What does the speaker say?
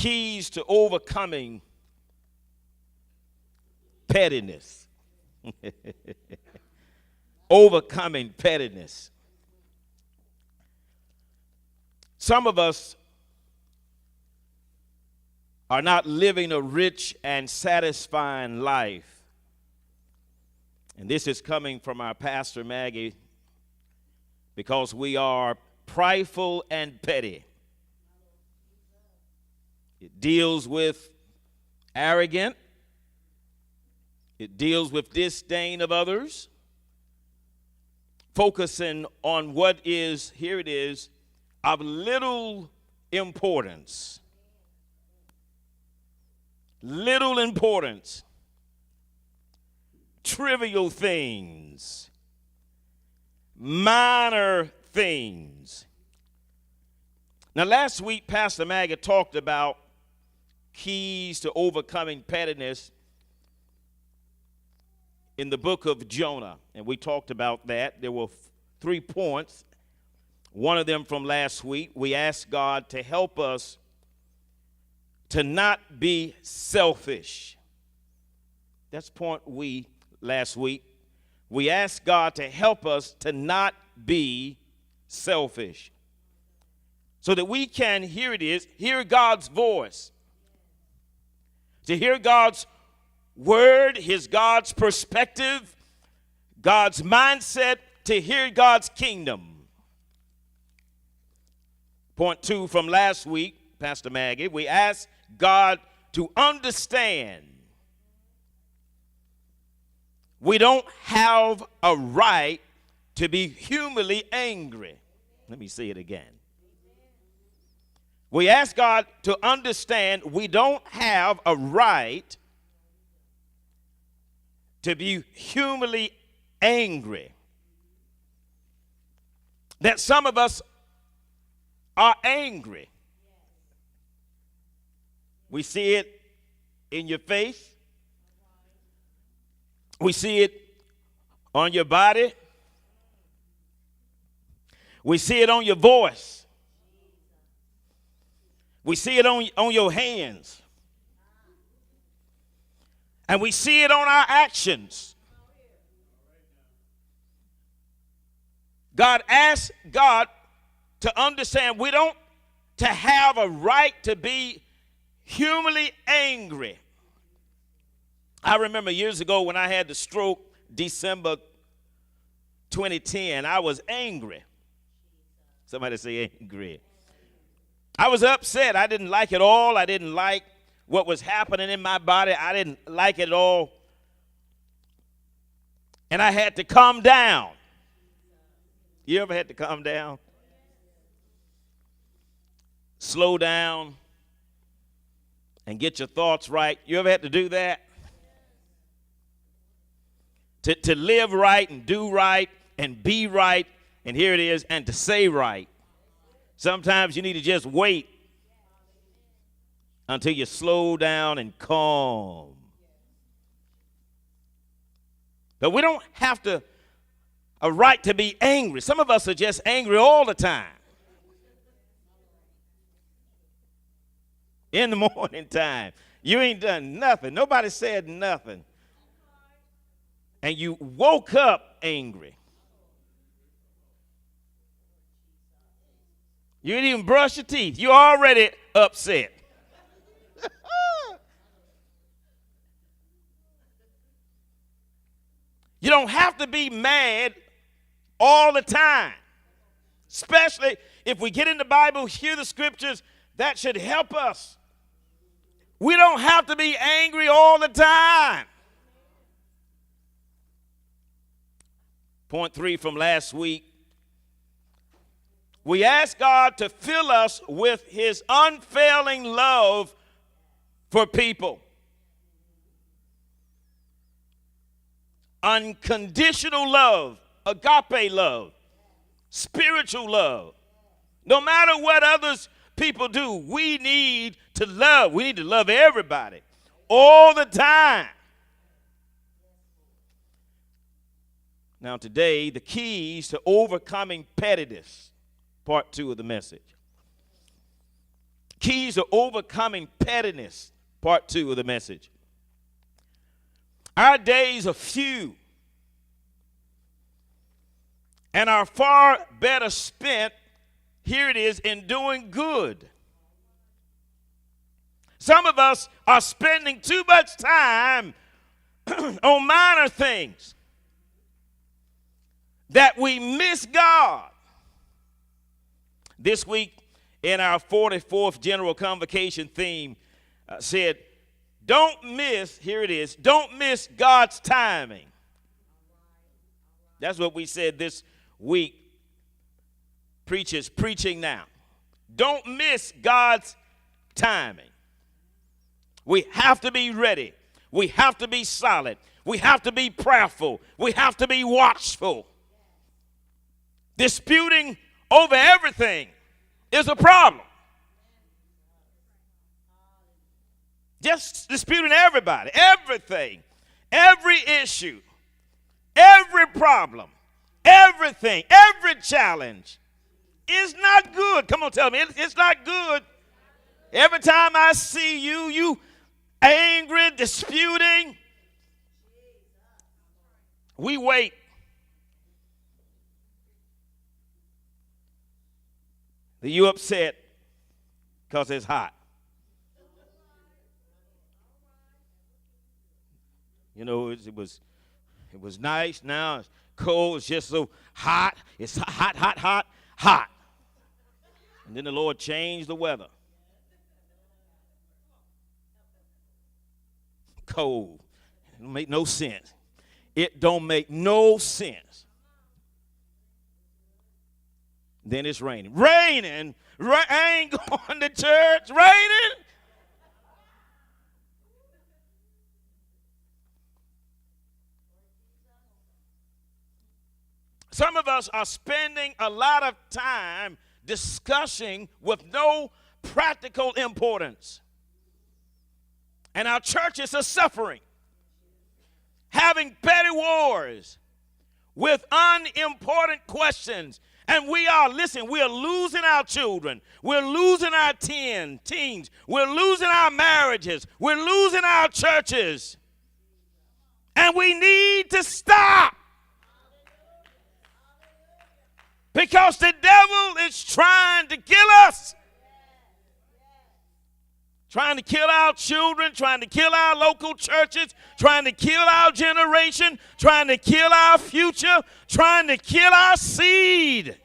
Keys to overcoming pettiness. Overcoming pettiness. Some of us are not living a rich and satisfying life. And this is coming from our pastor, Maggie, because we are prideful and petty. It deals with arrogant. It deals with disdain of others. Focusing on what is, here it is, of little importance. Little importance. Trivial things. Minor things. Now, last week, Pastor Maggie talked about keys to overcoming pettiness in the book of Jonah, and we talked about that. There were 3 points. One of them from last week, we asked God to help us to not be selfish. That's point last week. We asked God to help us to not be selfish, so that we can, here it is, hear God's voice. To hear God's word, God's perspective, God's mindset, to hear God's kingdom. Point 2 from last week, Pastor Maggie, we asked God to understand we don't have a right to be humanly angry. Let me say it again. We ask God to understand we don't have a right to be humanly angry. That some of us are angry. We see it in your face. We see it on your body. We see it on your voice. We see it on your hands. And we see it on our actions. God asks God to understand we don't to have a right to be humanly angry. I remember years ago when I had the stroke, December 2010, I was angry. Somebody say angry. I was upset. I didn't like it all. I didn't like what was happening in my body. I didn't like it at all. And I had to calm down. You ever had to calm down? Slow down and get your thoughts right. You ever had to do that? To live right and do right and be right, and here it is, and to say right. Sometimes you need to just wait until you slow down and calm. But we don't have a right to be angry. Some of us are just angry all the time. In the morning time. You ain't done nothing. Nobody said nothing. And you woke up angry. You didn't even brush your teeth. You're already upset. You don't have to be mad all the time. Especially if we get in the Bible, hear the scriptures, that should help us. We don't have to be angry all the time. Point 3 from last week. We ask God to fill us with his unfailing love for people. Unconditional love, agape love, spiritual love. No matter what others people do, we need to love. We need to love everybody all the time. Now today, the keys to overcoming pettiness, part 2 of the message. Keys to overcoming pettiness, part 2 of the message. Our days are few and are far better spent, here it is, in doing good. Some of us are spending too much time on minor things that we miss God. This week, in our 44th General Convocation theme, said, don't miss, here it is, don't miss God's timing. That's what we said this week. Preachers preaching now. Don't miss God's timing. We have to be ready. We have to be solid. We have to be prayerful. We have to be watchful. Disputing over everything is a problem. Just disputing everybody, everything, every issue, every problem, everything, every challenge is not good. Come on, tell me, it's not good. Every time I see you angry, disputing, we wait. Are you upset because it's hot? You know, it was nice. Now it's cold. It's just so hot. It's hot, hot, hot, hot. And then the Lord changed the weather. Cold. It don't make no sense. It don't make no sense. Then it's raining. Raining. I ain't going to church. Raining. Some of us are spending a lot of time discussing with no practical importance. And our churches are suffering, having petty wars with unimportant questions. And we are losing our children. We're losing our teens. We're losing our marriages. We're losing our churches. And we need to stop. Because the devil is trying to kill us. Trying to kill our children, trying to kill our local churches, trying to kill our generation, trying to kill our future, trying to kill our seed.